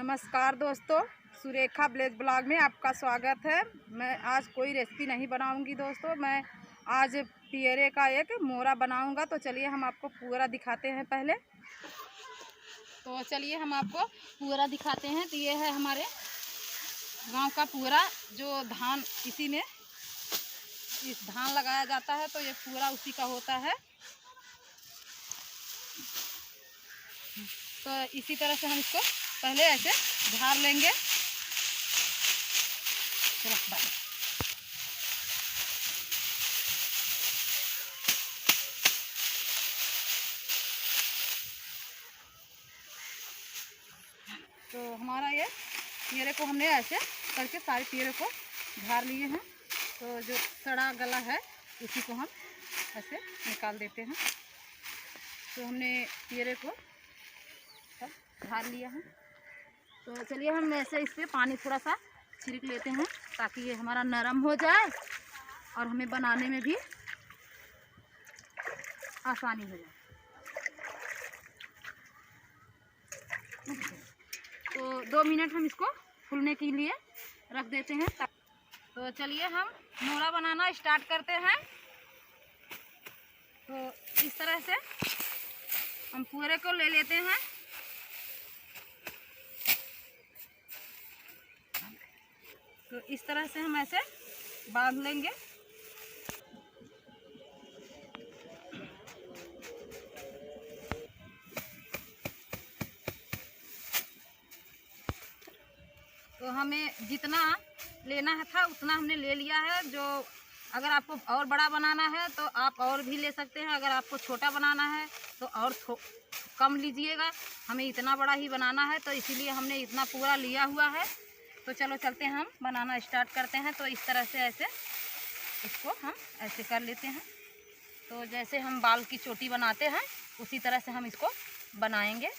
नमस्कार दोस्तों, Surekha Blaze blog में आपका स्वागत है। मैं आज कोई रेसिपी नहीं बनाऊंगी दोस्तों, मैं आज पियरे का एक मोरा बनाऊंगा। तो चलिए हम आपको पूरा दिखाते हैं। पहले तो चलिए हम आपको पूरा दिखाते हैं। तो ये है हमारे गांव का पूरा, जो धान इसी में इस धान लगाया जाता है, तो ये पूरा उसी का होता है। तो इसी तरह से हम इसको पहले ऐसे झाड़ लेंगे। तो हमारा ये पियरे को हमने ऐसे करके सारे पियरे को झाड़ लिए हैं। तो जो सड़ा गला है उसी को हम ऐसे निकाल देते हैं। तो हमने पियरे को सब झाड़ लिया है। तो चलिए हम ऐसे इस पर पानी थोड़ा सा छिड़क लेते हैं, ताकि ये हमारा नरम हो जाए और हमें बनाने में भी आसानी हो जाए। तो 2 मिनट हम इसको फूलने के लिए रख देते हैं। तो चलिए हम मोरा बनाना स्टार्ट करते हैं। तो इस तरह से हम पूरे को ले लेते हैं। तो इस तरह से हम ऐसे बांध लेंगे। तो हमें जितना लेना था उतना हमने ले लिया है। जो अगर आपको और बड़ा बनाना है तो आप और भी ले सकते हैं। अगर आपको छोटा बनाना है तो और कम लीजिएगा। हमें इतना बड़ा ही बनाना है, तो इसीलिए हमने इतना पूरा लिया हुआ है। तो चलो चलते हैं, हम बनाना स्टार्ट करते हैं। तो इस तरह से ऐसे इसको हम ऐसे कर लेते हैं। तो जैसे हम बाल की चोटी बनाते हैं उसी तरह से हम इसको बनाएंगे।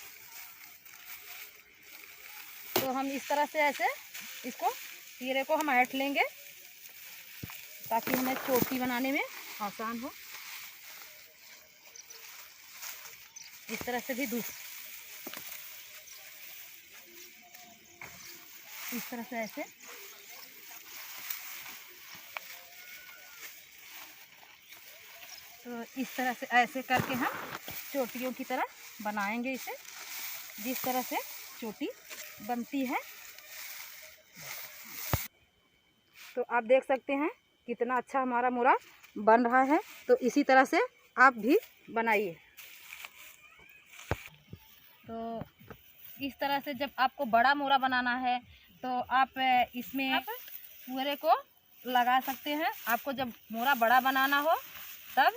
तो हम इस तरह से ऐसे इसको पियरे को हम ऐंठ लेंगे, ताकि हमें चोटी बनाने में आसान हो। इस तरह से भी इस तरह से ऐसे तो इस तरह से ऐसे करके हम चोटियों की तरह बनाएंगे इसे, जिस तरह से चोटी बनती है। तो आप देख सकते हैं कितना अच्छा हमारा मोरा बन रहा है। तो इसी तरह से आप भी बनाइए। तो इस तरह से जब आपको बड़ा मोरा बनाना है तो आप इसमें पूरे को लगा सकते हैं। आपको जब मोरा बड़ा बनाना हो तब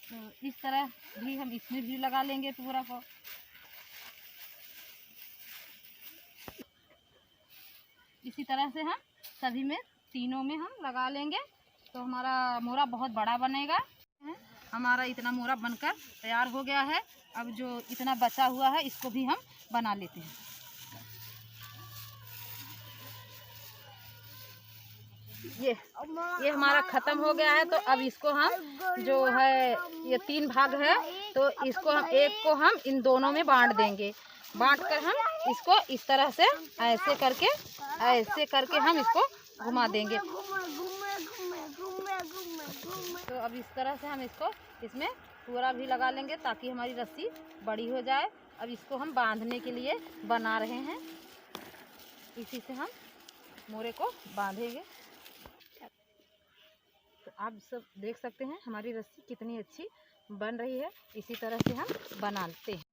तो इस तरह भी हम इसमें भी लगा लेंगे पूरा को। इसी तरह से हम सभी में तीनों में हम लगा लेंगे, तो हमारा मोरा बहुत बड़ा बनेगा। हमारा इतना मोरा बनकर तैयार हो गया है। अब जो इतना बचा हुआ है इसको भी हम बना लेते हैं। ये हमारा ख़त्म हो गया है। तो अब इसको हम जो है ये 3 भाग है, तो इसको हम एक को हम इन दोनों में बांट देंगे। बांट कर हम इसको इस तरह से ऐसे करके हम इसको घुमा देंगे। तो अब इस तरह से हम इसको इसमें पूरा भी लगा लेंगे, ताकि हमारी रस्सी बड़ी हो जाए। अब इसको हम बांधने के लिए बना रहे हैं। इसी से हम मोरे को बांधेंगे। तो आप सब देख सकते हैं हमारी रस्सी कितनी अच्छी बन रही है। इसी तरह से हम बनाते हैं।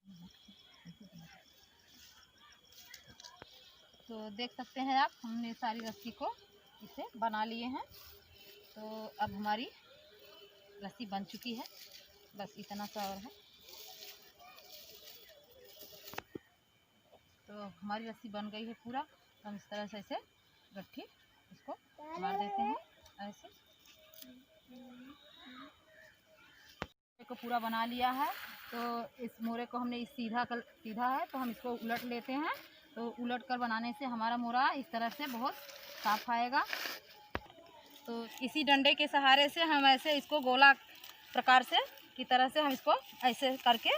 तो देख सकते हैं आप, हमने सारी रस्सी को इसे बना लिए हैं। तो अब हमारी रस्सी बन चुकी है, बस इतना सा और है। तो हमारी रस्सी बन गई है पूरा। हम इस तरह से ऐसे गट्ठी इसको मार देते हैं ऐसे। को पूरा बना लिया है। तो इस मोरे को हमने सीधा है, तो हम इसको उलट लेते हैं। तो उलट कर बनाने से हमारा मोरा इस तरह से बहुत साफ आएगा। तो इसी डंडे के सहारे से हम ऐसे इसको गोला प्रकार से की तरह से हम इसको ऐसे करके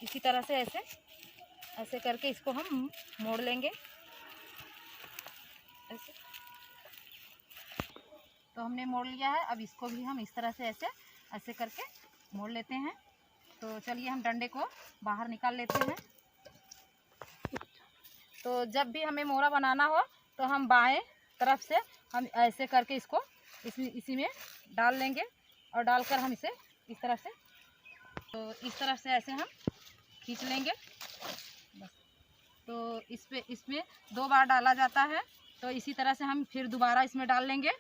इसी तरह से ऐसे ऐसे करके इसको हम मोड़ लेंगे ऐसे। तो हमने मोड़ लिया है, अब इसको भी हम इस तरह से ऐसे ऐसे करके मोड़ लेते हैं। तो चलिए हम डंडे को बाहर निकाल लेते हैं। तो जब भी हमें मोरा बनाना हो तो हम बाएं तरफ से हम ऐसे करके इसको इसी में डाल लेंगे और डालकर हम इसे इस तरह से, तो इस तरफ से ऐसे हम खींच लेंगे बस। तो इसमें 2 बार डाला जाता है, तो इसी तरह से हम फिर दोबारा इसमें डाल लेंगे।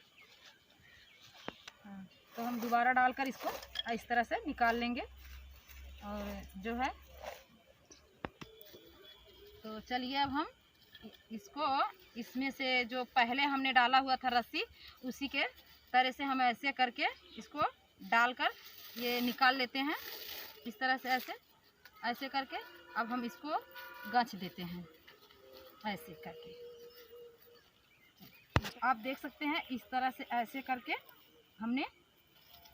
तो हम दोबारा डालकर इसको इस तरह से निकाल लेंगे और जो है, तो चलिए अब हम इसको इसमें से जो पहले हमने डाला हुआ था रस्सी, उसी के तरह से हम ऐसे करके इसको डालकर ये निकाल लेते हैं इस तरह से ऐसे ऐसे करके। अब हम इसको गाँच देते हैं ऐसे करके। आप देख सकते हैं इस तरह से ऐसे करके हमने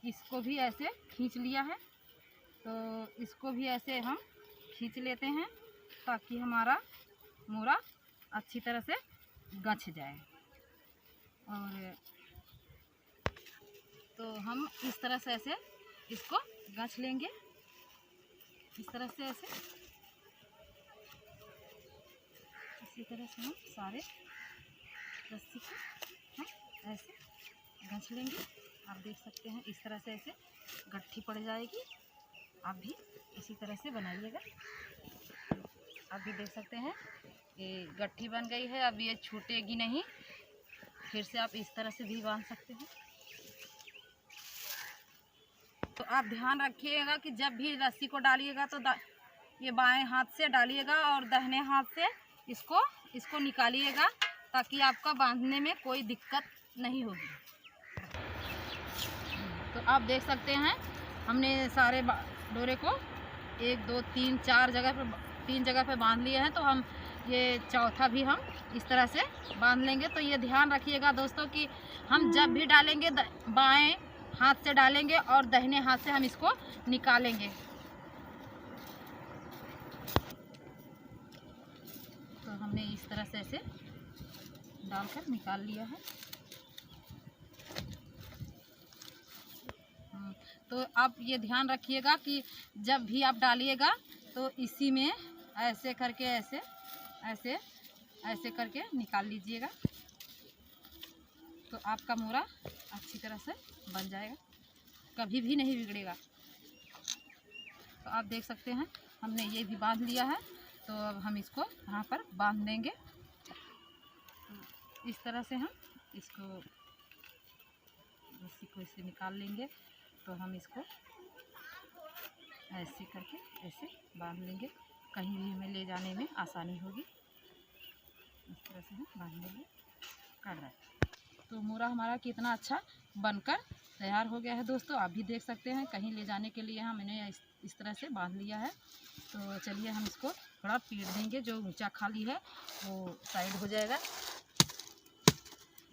इसको भी ऐसे खींच लिया है। तो इसको भी ऐसे हम खींच लेते हैं ताकि हमारा मोरा अच्छी तरह से गँच जाए। और तो हम इस तरह से ऐसे इसको गँच लेंगे इस तरह से ऐसे, इसी तरह से हम सारे रस्सी को हम ऐसे गँच लेंगे। आप देख सकते हैं इस तरह से ऐसे गट्ठी पड़ जाएगी। आप भी इसी तरह से बनाइएगा। आप भी देख सकते हैं ये गट्ठी बन गई है, अब ये छूटेगी नहीं। फिर से आप इस तरह से भी बांध सकते हैं। तो आप ध्यान रखिएगा कि जब भी रस्सी को डालिएगा तो ये बाएं हाथ से डालिएगा और दाहिने हाथ से इसको निकालिएगा ताकि आपका बांधने में कोई दिक्कत नहीं होगी। तो आप देख सकते हैं हमने सारे डोरे को 1 2 3 4 जगह पर 3 जगह पर बांध लिए हैं। तो हम ये चौथा भी हम इस तरह से बांध लेंगे। तो ये ध्यान रखिएगा दोस्तों कि हम जब भी डालेंगे बाएं हाथ से डालेंगे और दाहिने हाथ से हम इसको निकालेंगे। तो हमने इस तरह से ऐसे डालकर निकाल लिया है। तो आप ये ध्यान रखिएगा कि जब भी आप डालिएगा तो इसी में ऐसे करके ऐसे ऐसे ऐसे करके निकाल लीजिएगा। तो आपका मोरा अच्छी तरह से बन जाएगा, कभी भी नहीं बिगड़ेगा। तो आप देख सकते हैं हमने ये भी बांध लिया है। तो अब हम इसको यहाँ पर बांध देंगे। तो इस तरह से हम इसको रस्सी को इससे निकाल लेंगे। तो हम इसको ऐसे करके ऐसे बांध लेंगे, कहीं भी हमें ले जाने में आसानी होगी। इस तरह से हम बांध लेंगे कर रहे हैं। तो मोरा हमारा कितना अच्छा बनकर तैयार हो गया है दोस्तों। आप भी देख सकते हैं कहीं ले जाने के लिए हमने इस तरह से बांध लिया है। तो चलिए हम इसको थोड़ा पीट देंगे, जो ऊंचा खाली है वो साइड हो जाएगा।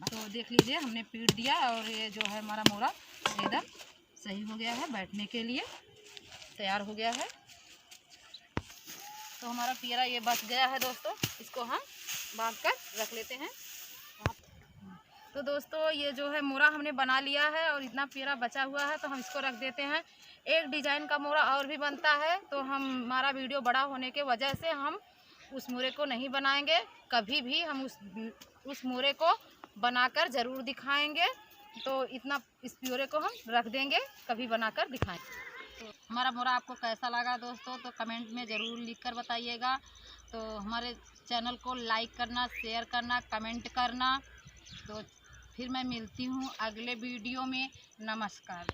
तो देख लीजिए हमने पीट दिया और ये जो है हमारा मोरा एकदम सही हो गया है, बैठने के लिए तैयार हो गया है। तो हमारा पियरा ये बच गया है दोस्तों, इसको हम बांध कर रख लेते हैं। तो दोस्तों ये जो है मोरा हमने बना लिया है और इतना पियरा बचा हुआ है तो हम इसको रख देते हैं। एक डिजाइन का मोरा और भी बनता है, तो हमारा वीडियो बड़ा होने के वजह से हम उस मोरे को नहीं बनाएंगे। कभी भी हम उस मोरे को बनाकर ज़रूर दिखाएंगे। तो इतना इस प्योरे को हम रख देंगे, कभी बनाकर दिखाएंगे। तो हमारा मोरा आपको कैसा लगा दोस्तों, तो कमेंट में ज़रूर लिख कर बताइएगा। तो हमारे चैनल को लाइक करना, शेयर करना, कमेंट करना। तो फिर मैं मिलती हूँ अगले वीडियो में। नमस्कार।